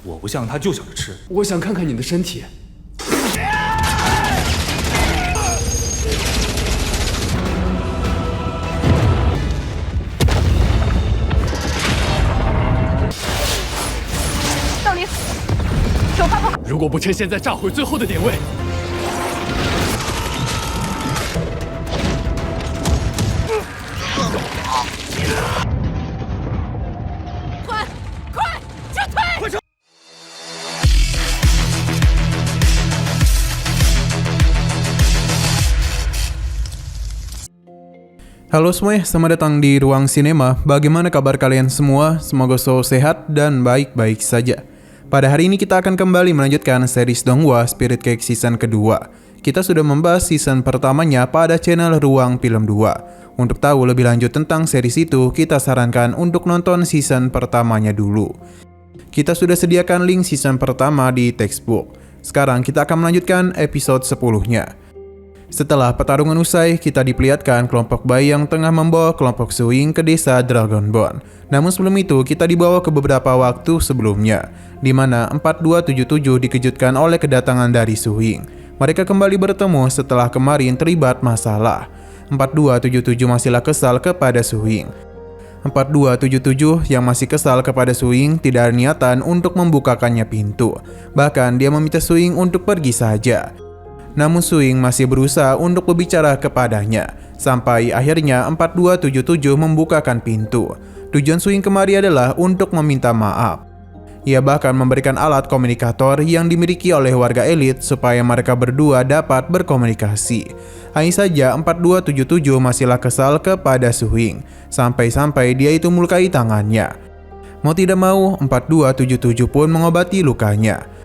我不像他就想着吃。我想看看你的身体。道林，手发炮！如果不趁现在炸毁最后的点位，快撤退！ Halo semuanya, selamat datang di Ruang Sinema. Bagaimana kabar kalian semua? Semoga selalu sehat dan baik-baik saja. Pada hari ini kita akan kembali melanjutkan series Donghua Spirit Cake season kedua. Kita sudah membahas season pertamanya pada channel Ruang Film 2. Untuk tahu lebih lanjut tentang series itu, kita sarankan untuk nonton season pertamanya dulu. Kita sudah sediakan link season pertama di textbook. Sekarang kita akan melanjutkan episode 10-nya. Setelah pertarungan usai, kita diperlihatkan kelompok bayi yang tengah membawa kelompok Suing ke desa Dragonborn. Namun sebelum itu, kita dibawa ke beberapa waktu sebelumnya, di mana 4277 dikejutkan oleh kedatangan dari Suing. Mereka kembali bertemu setelah kemarin terlibat masalah. 4277 masihlah kesal kepada Suing. 4277 yang masih kesal kepada Suing tidak ada niatan untuk membukakannya pintu. Bahkan dia meminta Suing untuk pergi saja. Namun Suing masih berusaha untuk berbicara kepadanya, sampai akhirnya 4277 membukakan pintu. Tujuan Suing kemari adalah untuk meminta maaf. Ia bahkan memberikan alat komunikator yang dimiliki oleh warga elit supaya mereka berdua dapat berkomunikasi. Hanya saja 4277 masihlah kesal kepada Suing, sampai-sampai dia itu melukai tangannya. Mau tidak mau, 4277 pun mengobati lukanya.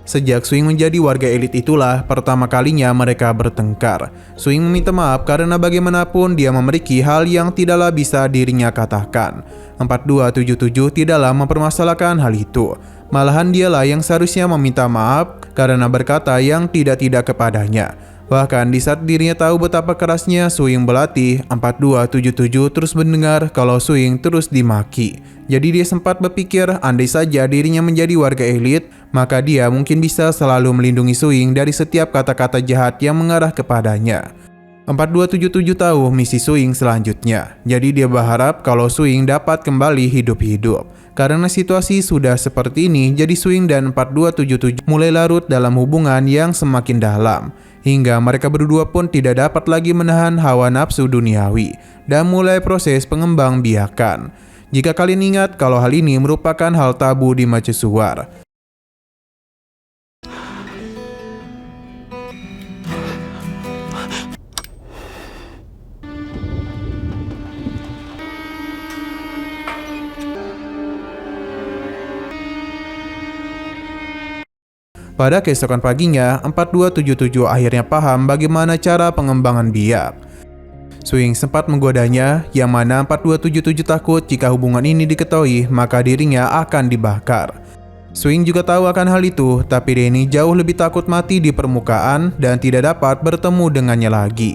Sejak Suing menjadi warga elit itulah pertama kalinya mereka bertengkar. Suing meminta maaf karena bagaimanapun dia memiliki hal yang tidaklah bisa dirinya katakan. 4277 tidaklah mempermasalahkan hal itu. Malahan dialah yang seharusnya meminta maaf karena berkata yang tidak-tidak kepadanya. Bahkan di saat dirinya tahu betapa kerasnya Suing berlatih, 4277 terus mendengar kalau Suing terus dimaki. Jadi dia sempat berpikir andai saja dirinya menjadi warga elit, maka dia mungkin bisa selalu melindungi Suing dari setiap kata-kata jahat yang mengarah kepadanya. 4277 tahu misi Suing selanjutnya, jadi dia berharap kalau Suing dapat kembali hidup-hidup. Karena situasi sudah seperti ini, jadi Suing dan 4277 mulai larut dalam hubungan yang semakin dalam. Hingga mereka berdua pun tidak dapat lagi menahan hawa nafsu duniawi dan mulai proses pengembang biakan. Jika kalian ingat kalau hal ini merupakan hal tabu di mercusuar. Pada keesokan paginya, 4277 akhirnya paham bagaimana cara pengembangan biak. Suing sempat menggodanya, yang mana 4277 takut jika hubungan ini diketahui, maka dirinya akan dibakar. Suing juga tahu akan hal itu, tapi Denny jauh lebih takut mati di permukaan dan tidak dapat bertemu dengannya lagi.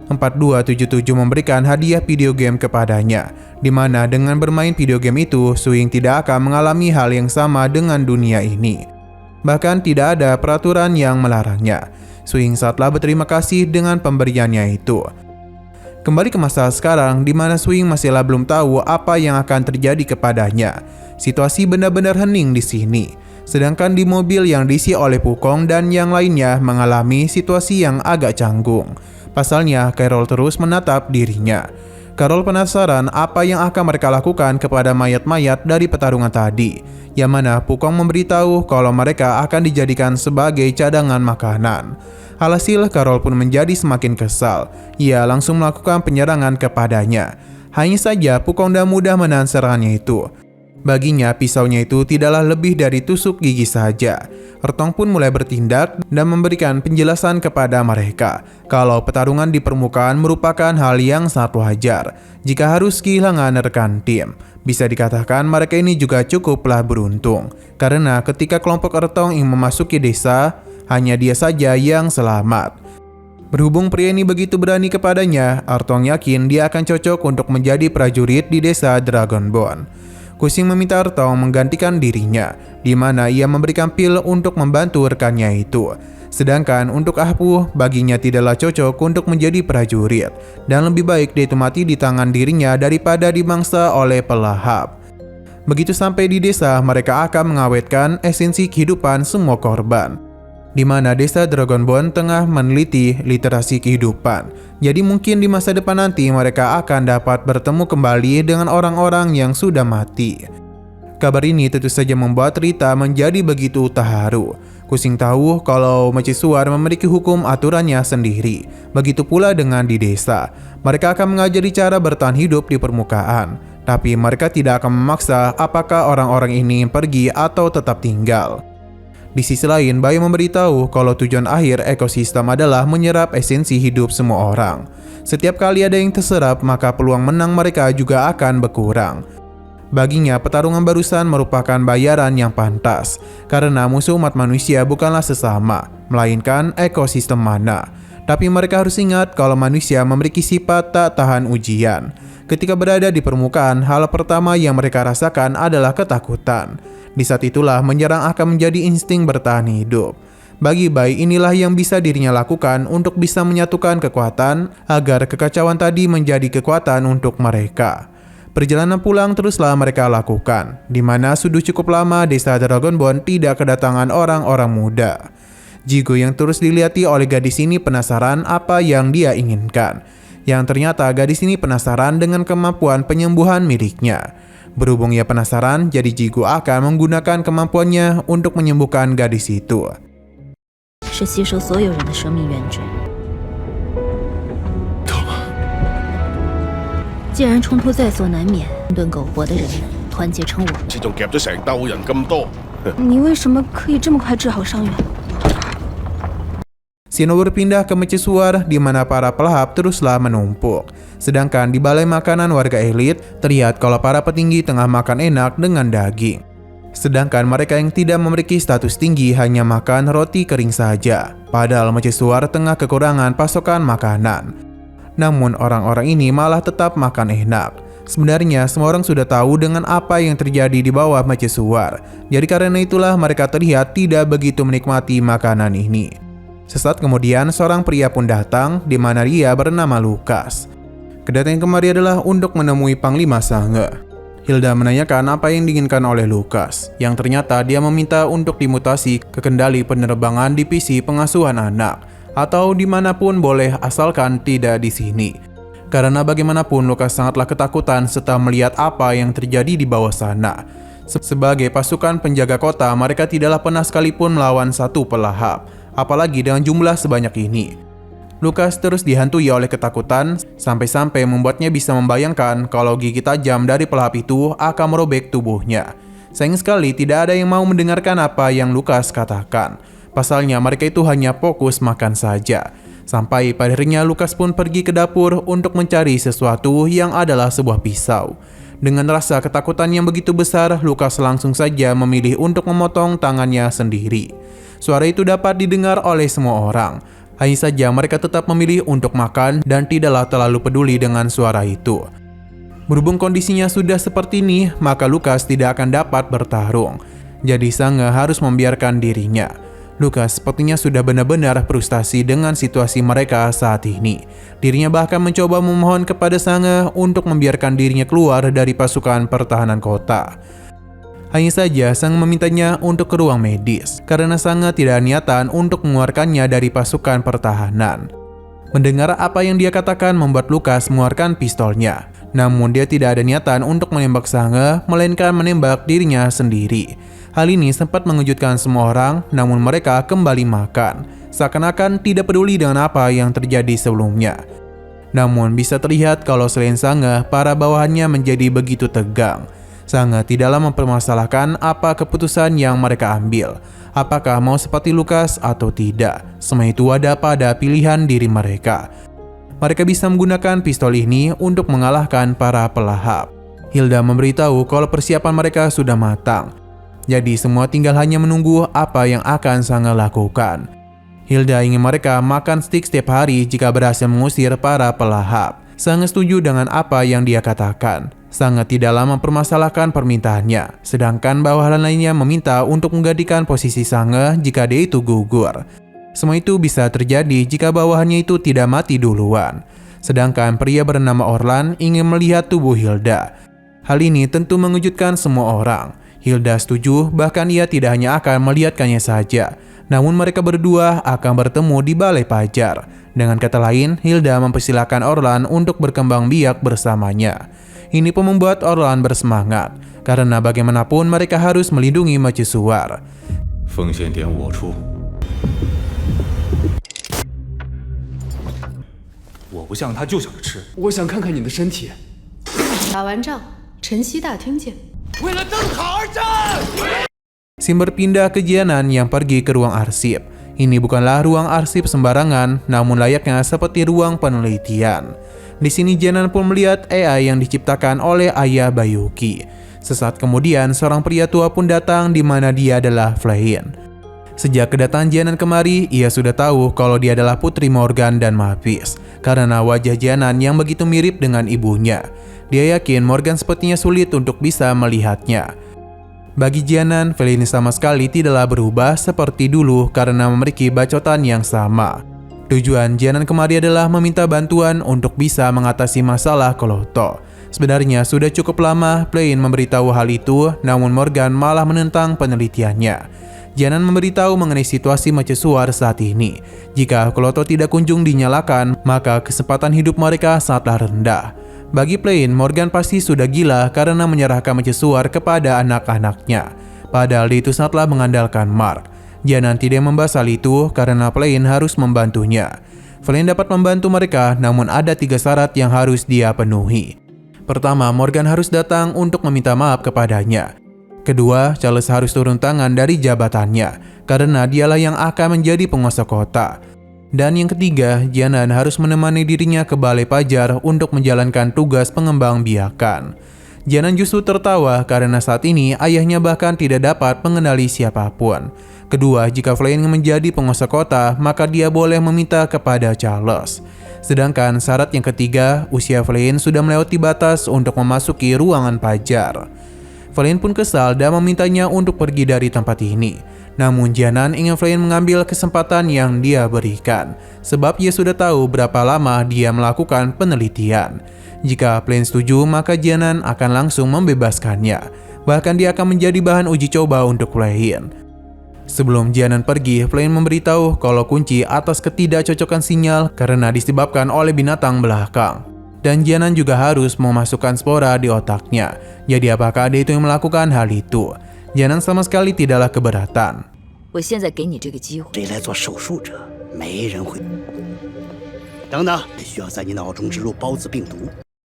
4277 memberikan hadiah video game kepadanya, di mana dengan bermain video game itu, Suing tidak akan mengalami hal yang sama dengan dunia ini. Bahkan tidak ada peraturan yang melarangnya. Suing saatlah berterima kasih dengan pemberiannya itu. Kembali ke masa sekarang, di mana Suing masihlah belum tahu apa yang akan terjadi kepadanya. Situasi benar-benar hening di sini. Sedangkan di mobil yang diisi oleh Pukong dan yang lainnya mengalami situasi yang agak canggung. Pasalnya, Carol terus menatap dirinya. Carol penasaran apa yang akan mereka lakukan kepada mayat-mayat dari pertarungan tadi, yang mana Pukong memberitahu kalau mereka akan dijadikan sebagai cadangan makanan. Alhasil, Carol pun menjadi semakin kesal. Ia langsung melakukan penyerangan kepadanya. Hanya saja Pukong dah mudah menahan serangannya itu. Baginya, pisaunya itu tidaklah lebih dari tusuk gigi saja. Ertong pun mulai bertindak dan memberikan penjelasan kepada mereka kalau pertarungan di permukaan merupakan hal yang sangat wajar jika harus kehilangan rekan tim. Bisa dikatakan mereka ini juga cukuplah beruntung, karena ketika kelompok Ertong ingin memasuki desa, hanya dia saja yang selamat. Berhubung pria ini begitu berani kepadanya, Ertong yakin dia akan cocok untuk menjadi prajurit di desa Dragonborn. Kuxing meminta Ertong menggantikan dirinya, di mana ia memberikan pil untuk membantu rekannya itu. Sedangkan untuk Ah Pu, baginya tidaklah cocok untuk menjadi prajurit, dan lebih baik dia itu mati di tangan dirinya daripada dimangsa oleh pelahap. Begitu sampai di desa, mereka akan mengawetkan esensi kehidupan semua korban, di mana desa Dragonbone tengah meneliti literasi kehidupan. Jadi mungkin di masa depan nanti mereka akan dapat bertemu kembali dengan orang-orang yang sudah mati. Kabar ini tentu saja membuat Rita menjadi begitu terharu. Kuxing tahu kalau mercusuar memiliki hukum aturannya sendiri. Begitu pula dengan di desa. Mereka akan mengajari cara bertahan hidup di permukaan. Tapi mereka tidak akan memaksa apakah orang-orang ini pergi atau tetap tinggal. Di sisi lain, Bayu memberitahu kalau tujuan akhir ekosistem adalah menyerap esensi hidup semua orang. Setiap kali ada yang terserap, maka peluang menang mereka juga akan berkurang. Baginya, pertarungan barusan merupakan bayaran yang pantas, karena musuh umat manusia bukanlah sesama, melainkan ekosistem mana. Tapi mereka harus ingat kalau manusia memiliki sifat tak tahan ujian. Ketika berada di permukaan, hal pertama yang mereka rasakan adalah ketakutan. Di saat itulah menyerang akan menjadi insting bertahan hidup. Bagi Bai, inilah yang bisa dirinya lakukan untuk bisa menyatukan kekuatan agar kekacauan tadi menjadi kekuatan untuk mereka. Perjalanan pulang teruslah mereka lakukan, di mana sudah cukup lama desa Dragonbone tidak kedatangan orang-orang muda. Jigo yang terus dilihati oleh gadis ini penasaran apa yang dia inginkan. Yang ternyata gadis ini penasaran dengan kemampuan penyembuhan miliknya. Berhubung ia penasaran, jadi Jigo akan menggunakan kemampuannya untuk menyembuhkan gadis itu. 是吸收所有人的生命原质。既然冲突在所难免，顿苟活的人们团结成我。这仲夹咗成兜人咁多，你为什么可以这么快治好伤员？ Sino berpindah ke mercusuar di mana para pelahap teruslah menumpuk. Sedangkan di balai makanan warga elit, terlihat kalau para petinggi tengah makan enak dengan daging. Sedangkan mereka yang tidak memiliki status tinggi hanya makan roti kering saja. Padahal mercusuar tengah kekurangan pasokan makanan. Namun orang-orang ini malah tetap makan enak. Sebenarnya semua orang sudah tahu dengan apa yang terjadi di bawah mercusuar. Jadi karena itulah mereka terlihat tidak begitu menikmati makanan ini. Sesaat kemudian seorang pria pun datang, di mana dia bernama Lukas. Kedatangan kemari adalah untuk menemui Panglima Sange. Hilda menanyakan apa yang diinginkan oleh Lukas, yang ternyata dia meminta untuk dimutasi ke kendali penerbangan divisi pengasuhan anak, atau dimanapun boleh asalkan tidak di sini. Karena bagaimanapun Lukas sangatlah ketakutan setelah melihat apa yang terjadi di bawah sana. Sebagai pasukan penjaga kota, mereka tidaklah pernah sekalipun melawan satu pelahap. Apalagi dengan jumlah sebanyak ini. Lukas terus dihantui oleh ketakutan, sampai-sampai membuatnya bisa membayangkan kalau gigi tajam dari pelahap itu akan merobek tubuhnya. Sayang sekali tidak ada yang mau mendengarkan apa yang Lukas katakan. Pasalnya mereka itu hanya fokus makan saja. Sampai pada akhirnya Lukas pun pergi ke dapur untuk mencari sesuatu yang adalah sebuah pisau. Dengan rasa ketakutan yang begitu besar, Lukas langsung saja memilih untuk memotong tangannya sendiri. Suara itu dapat didengar oleh semua orang. Hanya saja mereka tetap memilih untuk makan dan tidaklah terlalu peduli dengan suara itu. Berhubung kondisinya sudah seperti ini, maka Lukas tidak akan dapat bertarung. Jadi Sange harus membiarkan dirinya. Lukas sepertinya sudah benar-benar frustasi dengan situasi mereka saat ini. Dirinya bahkan mencoba memohon kepada Sange untuk membiarkan dirinya keluar dari pasukan pertahanan kota. Hanya saja Sange memintanya untuk ke ruang medis, karena Sange tidak ada niatan untuk mengeluarkannya dari pasukan pertahanan. Mendengar apa yang dia katakan membuat Lukas mengeluarkan pistolnya. Namun dia tidak ada niatan untuk menembak Sange, melainkan menembak dirinya sendiri. Hal ini sempat mengejutkan semua orang, namun mereka kembali makan. Seakan-akan tidak peduli dengan apa yang terjadi sebelumnya. Namun bisa terlihat kalau selain Sange, para bawahannya menjadi begitu tegang. Sange tidaklah mempermasalahkan apa keputusan yang mereka ambil. Apakah mau seperti Lukas atau tidak. Semua itu ada pada pilihan diri mereka. Mereka bisa menggunakan pistol ini untuk mengalahkan para pelahap. Hilda memberitahu kalau persiapan mereka sudah matang. Jadi semua tinggal hanya menunggu apa yang akan Sange lakukan. Hilda ingin mereka makan stik setiap hari jika berhasil mengusir para pelahap. Sange setuju dengan apa yang dia katakan. sangat tidak lama mempermasalahkan permintaannya, sedangkan bawahan lainnya meminta untuk menggantikan posisi Sange jika dia itu gugur. Semua itu bisa terjadi jika bawahannya itu tidak mati duluan. Sedangkan pria bernama Orlan ingin melihat tubuh Hilda. Hal ini tentu mengejutkan semua orang. Hilda setuju, bahkan ia tidak hanya akan melihatkannya saja, namun mereka berdua akan bertemu di Balai Pajar. Dengan kata lain, Hilda mempersilahkan Orlan untuk berkembang biak bersamanya. Ini pun membuat Orlan bersemangat, karena bagaimanapun mereka harus melindungi mercusuar. 风险点我出，我不像他就想着吃。我想看看你的身体。打完仗，晨曦大厅见。为了灯塔而战！ Sim berpindah ke Jianan yang pergi ke ruang arsip. Ini bukanlah ruang arsip sembarangan, namun layaknya seperti ruang penelitian. Di sini Jianan pun melihat AI yang diciptakan oleh ayah Bayuki. Sesaat kemudian, seorang pria tua pun datang di mana dia adalah Flein. Sejak kedatangan Jianan kemari, ia sudah tahu kalau dia adalah putri Morgan dan Mavis, karena wajah Jianan yang begitu mirip dengan ibunya. Dia yakin Morgan sepertinya sulit untuk bisa melihatnya. Bagi Jianan, Flein sama sekali tidaklah berubah seperti dulu karena memiliki bacotan yang sama. Tujuan Jianan kemari adalah meminta bantuan untuk bisa mengatasi masalah Kloto. Sebenarnya sudah cukup lama Flein memberitahu hal itu, namun Morgan malah menentang penelitiannya. Jianan memberitahu mengenai situasi mercusuar saat ini. Jika Kloto tidak kunjung dinyalakan, maka kesempatan hidup mereka sangatlah rendah. Bagi Flein, Morgan pasti sudah gila karena menyerahkan mercusuar kepada anak-anaknya. Padahal dia itu sangatlah mengandalkan Mark. Jianan tidak membahas hal itu karena Flein harus membantunya. Flein dapat membantu mereka, namun ada 3 syarat yang harus dia penuhi. Pertama, Morgan harus datang untuk meminta maaf kepadanya. Kedua, Charles harus turun tangan dari jabatannya, karena dialah yang akan menjadi penguasa kota. Dan yang ketiga, Jianan harus menemani dirinya ke Balai Pajar untuk menjalankan tugas pengembangbiakan. Jianan justru tertawa karena saat ini ayahnya bahkan tidak dapat mengenali siapapun. Kedua, jika Flein menjadi penguasa kota, maka dia boleh meminta kepada Charles. Sedangkan syarat yang ketiga, usia Flein sudah melewati batas untuk memasuki ruangan Pajar. Flein pun kesal dan memintanya untuk pergi dari tempat ini. Namun Jianan ingin Flein mengambil kesempatan yang dia berikan, sebab ia sudah tahu berapa lama dia melakukan penelitian. Jika Flein setuju, maka Jianan akan langsung membebaskannya. Bahkan dia akan menjadi bahan uji coba untuk Flein. Sebelum Jianan pergi, Flein memberitahu kalau kunci atas ketidakcocokan sinyal karena disebabkan oleh binatang belakang. Dan Jianan juga harus memasukkan spora di otaknya. Jadi apakah dia itu yang melakukan hal itu? Jianan sama sekali tidaklah keberatan. 我现在给你这个机会。谁来做手术者，没人会。等等，需要在你脑中植入孢子病毒。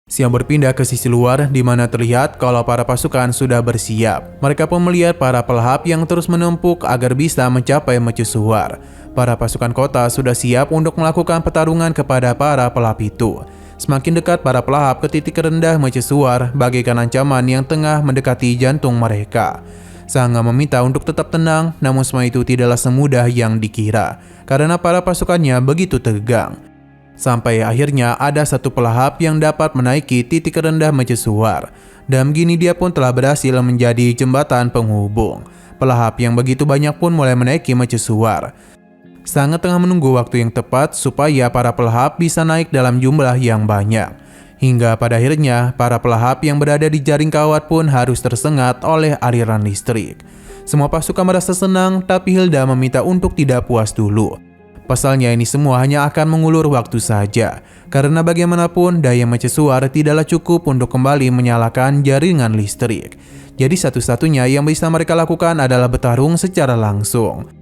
Xiao berpindah ke sisi luar di mana terlihat kalau para pasukan sudah bersiap. Mereka pun melihat para pelahap yang terus menumpuk agar bisa mencapai mercusuar. Para pasukan kota sudah siap untuk melakukan pertarungan kepada para pelahap itu. Semakin dekat para pelahap ke titik rendah mercusuar bagaikan ancaman yang tengah mendekati jantung mereka. Sange meminta untuk tetap tenang, namun semua itu tidaklah semudah yang dikira karena para pasukannya begitu tegang. Sampai akhirnya ada satu pelahap yang dapat menaiki titik rendah mercusuar. Dan begini dia pun telah berhasil menjadi jembatan penghubung. Pelahap yang begitu banyak pun mulai menaiki mercusuar. Sange tengah menunggu waktu yang tepat supaya para pelahap bisa naik dalam jumlah yang banyak. Hingga pada akhirnya para pelahap yang berada di jaring kawat pun harus tersengat oleh aliran listrik. Semua pasukan merasa senang, tapi Hilda meminta untuk tidak puas dulu. Pasalnya ini semua hanya akan mengulur waktu saja, karena bagaimanapun daya mercusuar tidaklah cukup untuk kembali menyalakan jaringan listrik. Jadi satu-satunya yang bisa mereka lakukan adalah bertarung secara langsung.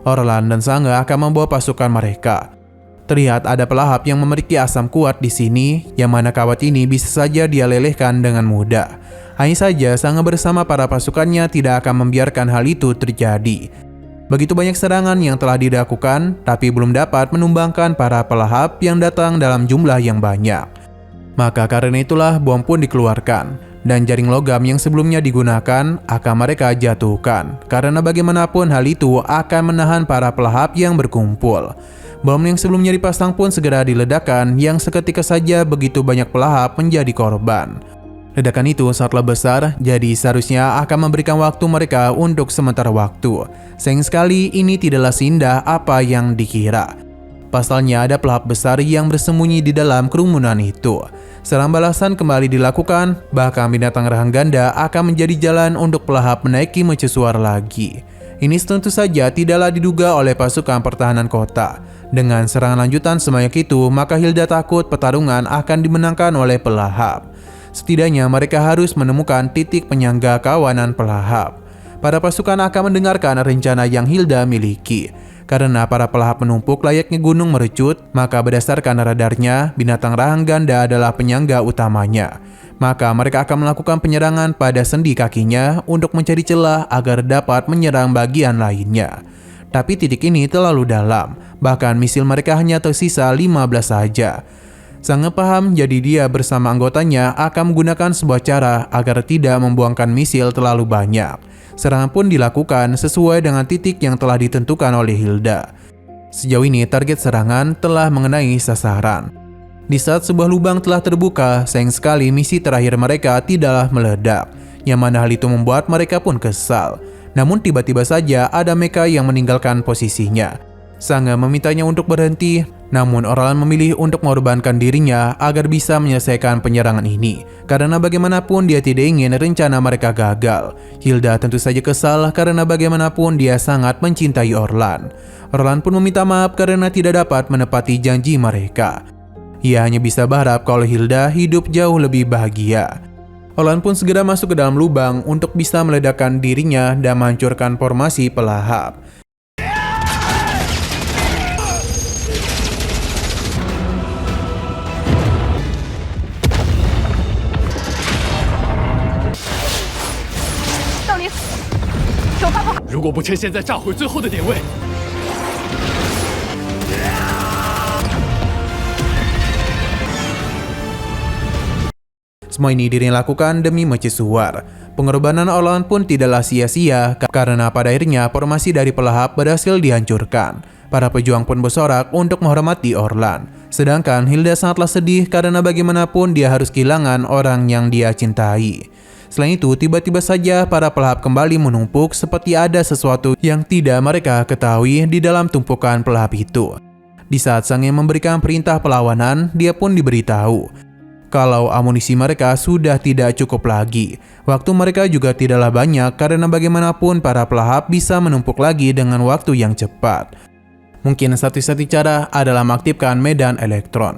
Orlan dan Sange akan membawa pasukan mereka. Terlihat ada pelahap yang memiliki asam kuat di sini, yang mana kawat ini bisa saja dia lelehkan dengan mudah. Hanya saja Sange bersama para pasukannya tidak akan membiarkan hal itu terjadi. Begitu banyak serangan yang telah dilakukan, tapi belum dapat menumbangkan para pelahap yang datang dalam jumlah yang banyak. Maka karena itulah bom pun dikeluarkan, dan jaring logam yang sebelumnya digunakan akan mereka jatuhkan, karena bagaimanapun hal itu akan menahan para pelahap yang berkumpul. Bom yang sebelumnya dipasang pun segera diledakkan, yang seketika saja begitu banyak pelahap menjadi korban. Ledakan itu sangatlah besar, jadi seharusnya akan memberikan waktu mereka untuk sementara waktu. Sayang sekali ini tidaklah seindah apa yang dikira. Pasalnya ada pelahap besar yang bersembunyi di dalam kerumunan itu. Serang balasan kembali dilakukan, bahkan binatang rahang ganda akan menjadi jalan untuk pelahap menaiki mercusuar lagi. Ini tentu saja tidaklah diduga oleh pasukan pertahanan kota. Dengan serangan lanjutan sebanyak itu, maka Hilda takut pertarungan akan dimenangkan oleh pelahap. Setidaknya mereka harus menemukan titik penyangga kawanan pelahap. Para pasukan akan mendengarkan rencana yang Hilda miliki. Karena para pelahap menumpuk layaknya gunung merecut, maka berdasarkan radarnya, binatang rahang ganda adalah penyangga utamanya. Maka mereka akan melakukan penyerangan pada sendi kakinya untuk mencari celah agar dapat menyerang bagian lainnya. Tapi titik ini terlalu dalam, bahkan misil mereka hanya tersisa 15 saja. Sangat paham, jadi dia bersama anggotanya akan menggunakan sebuah cara agar tidak membuangkan misil terlalu banyak. Serangan pun dilakukan sesuai dengan titik yang telah ditentukan oleh Hilda. Sejauh ini target serangan telah mengenai sasaran. Di saat sebuah lubang telah terbuka, sayang sekali misi terakhir mereka tidaklah meledak, yang mana hal itu membuat mereka pun kesal. Namun tiba-tiba saja ada mecha yang meninggalkan posisinya. Sange memintanya untuk berhenti, namun Orlan memilih untuk mengorbankan dirinya agar bisa menyelesaikan penyerangan ini. Karena bagaimanapun dia tidak ingin rencana mereka gagal. Hilda tentu saja kesal karena bagaimanapun dia sangat mencintai Orlan. Orlan pun meminta maaf karena tidak dapat menepati janji mereka. Ia hanya bisa berharap kalau Hilda hidup jauh lebih bahagia. Orlan pun segera masuk ke dalam lubang untuk bisa meledakkan dirinya dan menghancurkan formasi pelahap.如果不趁现在炸毁最后的点位， Semua ini dilakukan demi mercusuar. Pengorbanan Orlan pun tidaklah sia-sia karena pada akhirnya formasi dari pelahap berhasil dihancurkan. Para pejuang pun bersorak untuk menghormati Orlan. Sedangkan Hilda sangatlah sedih karena bagaimanapun dia harus kehilangan orang yang dia cintai. Selain itu, tiba-tiba saja para pelahap kembali menumpuk seperti ada sesuatu yang tidak mereka ketahui di dalam tumpukan pelahap itu. Di saat Sange memberikan perintah perlawanan, dia pun diberitahu kalau amunisi mereka sudah tidak cukup lagi. Waktu mereka juga tidaklah banyak karena bagaimanapun para pelahap bisa menumpuk lagi dengan waktu yang cepat. Mungkin satu-satunya cara adalah mengaktifkan medan elektron.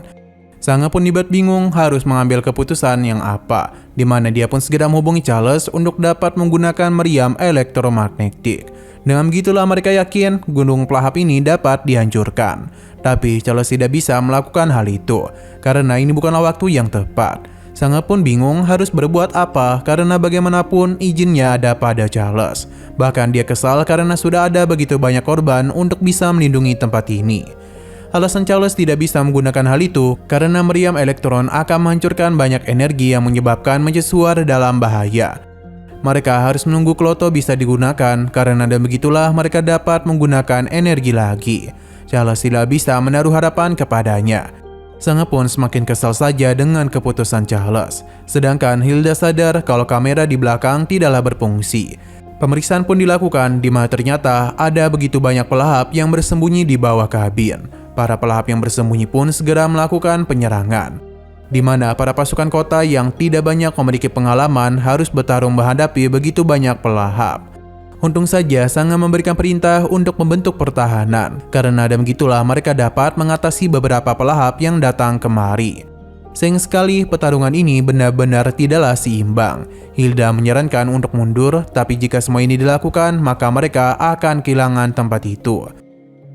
Sange pun dibuat bingung harus mengambil keputusan yang apa, di mana dia pun segera menghubungi Charles untuk dapat menggunakan meriam elektromagnetik. Dengan begitulah mereka yakin gunung pelahap ini dapat dihancurkan. Tapi Charles tidak bisa melakukan hal itu, karena ini bukanlah waktu yang tepat. Sange pun bingung harus berbuat apa karena bagaimanapun izinnya ada pada Charles. Bahkan dia kesal karena sudah ada begitu banyak korban untuk bisa melindungi tempat ini. Alasan Charles tidak bisa menggunakan hal itu karena meriam elektron akan menghancurkan banyak energi yang menyebabkan mercusuar dalam bahaya. Mereka harus menunggu Kloto bisa digunakan karena dan begitulah mereka dapat menggunakan energi lagi. Charles tidak bisa menaruh harapan kepadanya. Sange pun semakin kesal saja dengan keputusan Charles. Sedangkan Hilda sadar kalau kamera di belakang tidaklah berfungsi. Pemeriksaan pun dilakukan di mana ternyata ada begitu banyak pelahap yang bersembunyi di bawah kabin. Para pelahap yang bersembunyi pun segera melakukan penyerangan, di mana para pasukan kota yang tidak banyak memiliki pengalaman harus bertarung menghadapi begitu banyak pelahap. Untung saja Sange memberikan perintah untuk membentuk pertahanan, karena dan begitulah mereka dapat mengatasi beberapa pelahap yang datang kemari. Sayang sekali pertarungan ini benar-benar tidaklah seimbang. Hilda menyarankan untuk mundur, tapi jika semua ini dilakukan maka mereka akan kehilangan tempat itu.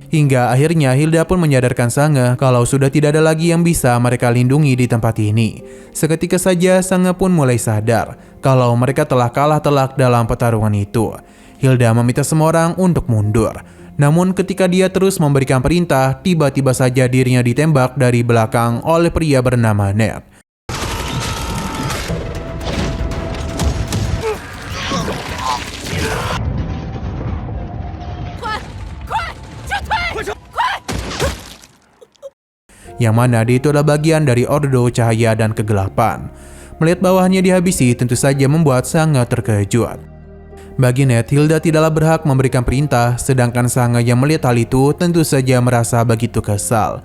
Hingga akhirnya Hilda pun menyadarkan Sange kalau sudah tidak ada lagi yang bisa mereka lindungi di tempat ini. Seketika saja Sange pun mulai sadar kalau mereka telah kalah telak dalam pertarungan itu. Hilda meminta semua orang untuk mundur. Namun ketika dia terus memberikan perintah, tiba-tiba saja dirinya ditembak dari belakang oleh pria bernama Ned. Yang mana dia itu adalah bagian dari Ordo Cahaya dan Kegelapan. Melihat bawahannya dihabisi tentu saja membuat sangat terkejut. Bagi Ned, Hilda tidaklah berhak memberikan perintah, sedangkan Sangga yang melihat hal itu tentu saja merasa begitu kesal.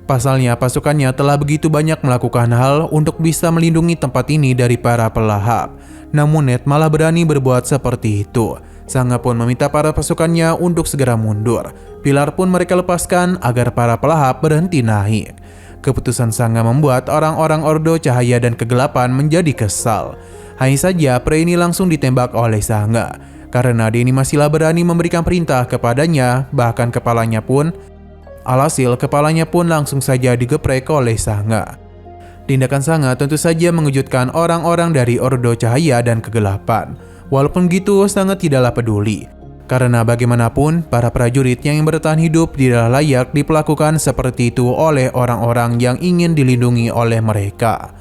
Pasalnya pasukannya telah begitu banyak melakukan hal untuk bisa melindungi tempat ini dari para pelahap. Namun Ned malah berani berbuat seperti itu. Sangga pun meminta para pasukannya untuk segera mundur. Pilar pun mereka lepaskan agar para pelahap berhenti naik. Keputusan Sangga membuat orang-orang Ordo Cahaya dan Kegelapan menjadi kesal. Hanya saja pria ini langsung ditembak oleh Sangga. Karena dia ini masihlah berani memberikan perintah kepadanya, bahkan kepalanya pun langsung saja digeprek oleh Sangga. Tindakan Sangga tentu saja mengejutkan orang-orang dari Ordo Cahaya dan Kegelapan. Walaupun gitu, Sangga tidaklah peduli. Karena bagaimanapun, para prajurit yang bertahan hidup tidaklah layak diperlakukan seperti itu oleh orang-orang yang ingin dilindungi oleh mereka.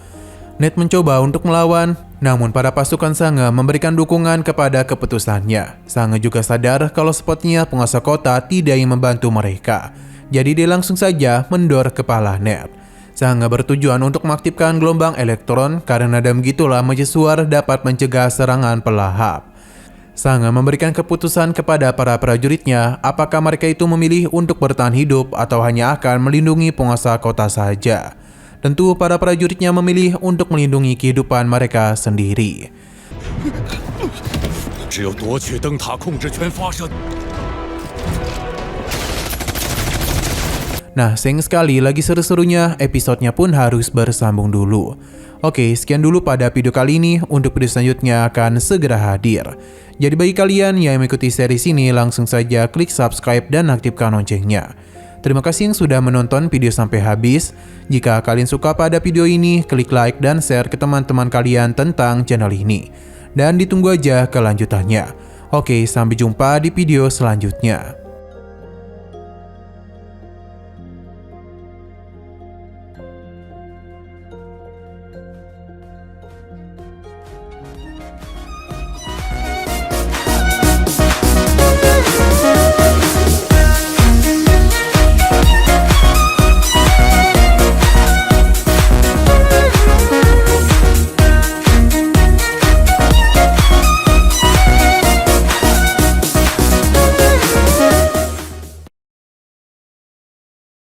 Ned mencoba untuk melawan, namun para pasukan Sangga memberikan dukungan kepada keputusannya. Sangga juga sadar kalau sepertinya penguasa kota tidak ingin membantu mereka. Jadi dia langsung saja mendor kepala Ned. Sangga bertujuan untuk mengaktifkan gelombang elektron karena dengan begitulah mercusuar dapat mencegah serangan pelahap. Sangga memberikan keputusan kepada para prajuritnya apakah mereka itu memilih untuk bertahan hidup atau hanya akan melindungi penguasa kota saja. Tentu para prajuritnya memilih untuk melindungi kehidupan mereka sendiri. 只有夺取灯塔控制权发生。 Nah, sayang sekali lagi seru-serunya episodenya pun harus bersambung dulu. Oke, sekian dulu pada video kali ini. Untuk video selanjutnya akan segera hadir. Jadi bagi kalian yang mengikuti series ini, langsung saja klik subscribe dan aktifkan loncengnya. Terima kasih yang sudah menonton video sampai habis. Jika kalian suka pada video ini, klik like dan share ke teman-teman kalian tentang channel ini. Dan ditunggu aja kelanjutannya. Oke, sampai jumpa di video selanjutnya.